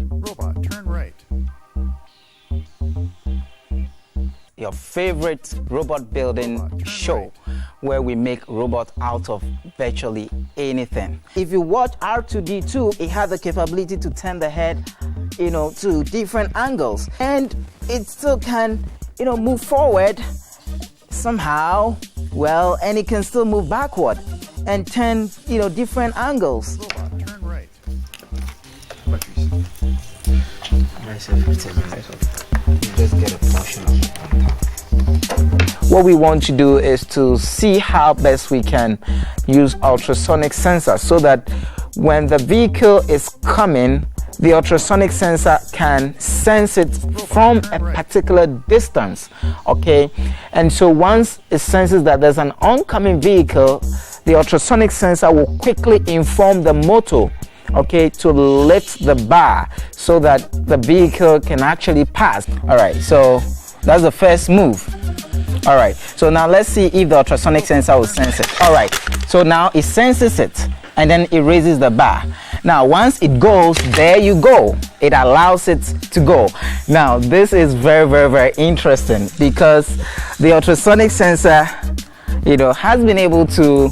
Robot, turn right. Your favorite robot building show where we make robots out of virtually anything. If you watch R2D2, it has the capability to turn the head, to different angles, and it still can, move forward somehow, and it can still move backward and turn, different angles. Robot, turn right. Just get a portion of it on top. What we want to do is to see how best we can use ultrasonic sensors so that when the vehicle is coming, the ultrasonic sensor can sense it from a particular distance, okay? And so once it senses that there's an oncoming vehicle, the ultrasonic sensor will quickly inform the motor, okay, to lift the bar so that the vehicle can actually pass. All right, so that's the first move. All right, so now let's see if the ultrasonic sensor will sense it. All right, so now it senses it and then it raises the bar. Now once it goes, there you go, it allows it to go. Now this is very, very, very interesting because the ultrasonic sensor, has been able to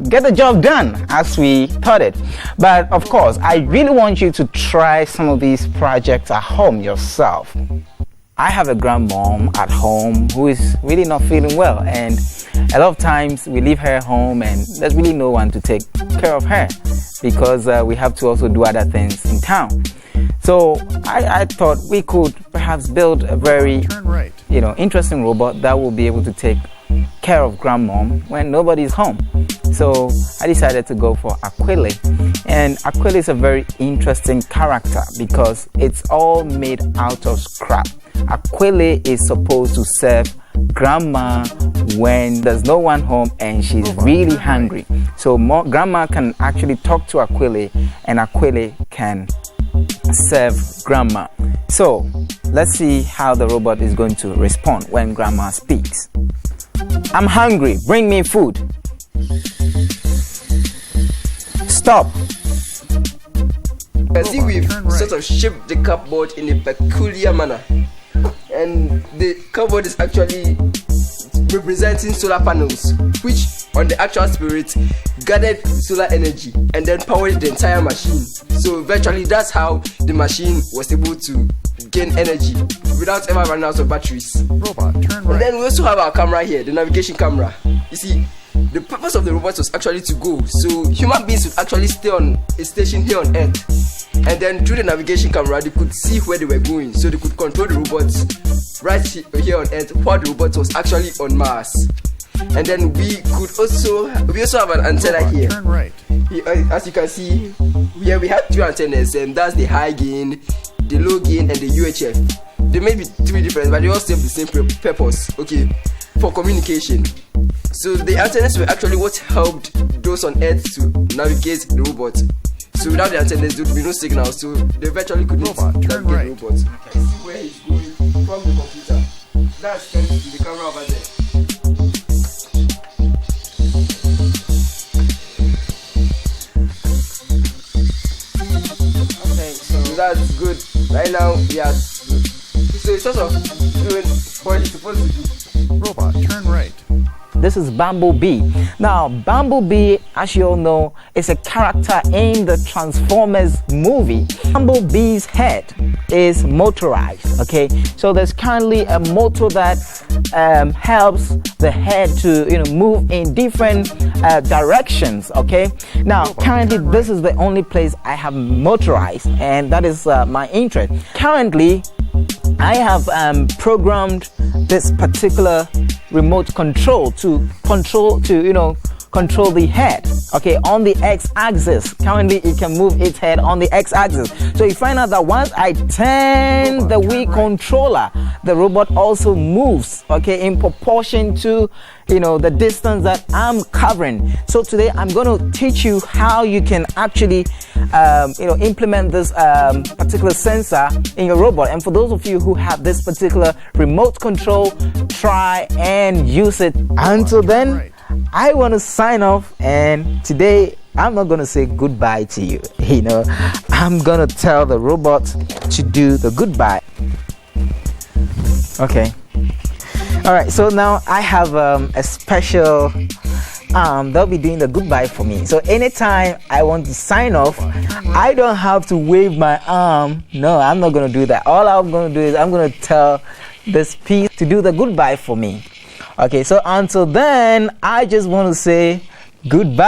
get the job done as we thought it. But of course, I really want you to try some of these projects at home yourself. I have a grandmom at home who is really not feeling well, and a lot of times we leave her home and there's really no one to take care of her because we have to also do other things in town. So I thought we could perhaps build a very interesting robot that will be able to take care of grandmom when nobody's home. So I decided to go for Aquile, and Aquile is a very interesting character because it's all made out of scrap. Aquile is supposed to serve grandma when there's no one home and she's really hungry. So grandma can actually talk to Aquile and Aquile can serve grandma. So let's see how the robot is going to respond when grandma speaks. I'm hungry, bring me food. Stop. I see we've sort of shaped the cupboard in a peculiar manner, and the cupboard is actually representing solar panels, which on the actual spirit gathered solar energy and then powered the entire machine. So virtually that's how the machine was able to gain energy without ever running out of batteries. Robot, turn right. And then we also have our camera here, the navigation camera. You see, the purpose of the robot was actually to go, so human beings would actually stay on a station here on Earth, and then through the navigation camera they could see where they were going, so they could control the robots right here on Earth while the robot was actually on Mars. And then we also have an antenna Robot, here. Turn right. As you can see here, we have two antennas, and that's the high gain, the low gain, and the UHF. They may be three different, but they all serve the same purpose, okay, for communication. So the antennas were actually what helped those on Earth to navigate the robot. So without the antennas, there would be no signal, so they virtually couldn't navigate the robot. You can see where he's going from the computer. That's the camera over there. Okay, so that's good. Right now, yeah. So it's sort of doing what it's supposed to do. Robot, turn right. This is Bumblebee. Now, Bumblebee, as you all know, is a character in the Transformers movie. Bumblebee's head is motorized, okay? So there's currently a motor that helps the head to, move in different directions, okay? Now, currently, this is the only place I have motorized, and that is my interest. Currently, I have programmed this particular remote control to control the head, okay, on the x-axis. Currently it can move its head on the x-axis. So you find out that once I turn the wheel controller, the robot also moves, okay, in proportion to, you know, the distance that I'm covering. So today I'm going to teach you how you can actually implement this particular sensor in your robot. And for those of you who have this particular remote control, try and use it. Until then, I want to sign off, and today I'm not going to say goodbye to you. You know, I'm going to tell the robot to do the goodbye. Okay. All right, so now I have a special they'll be doing the goodbye for me. So anytime I want to sign off, I don't have to wave my arm. No, I'm not going to do that. All I'm going to do is I'm going to tell this piece to do the goodbye for me. Okay, so until then, I just want to say goodbye.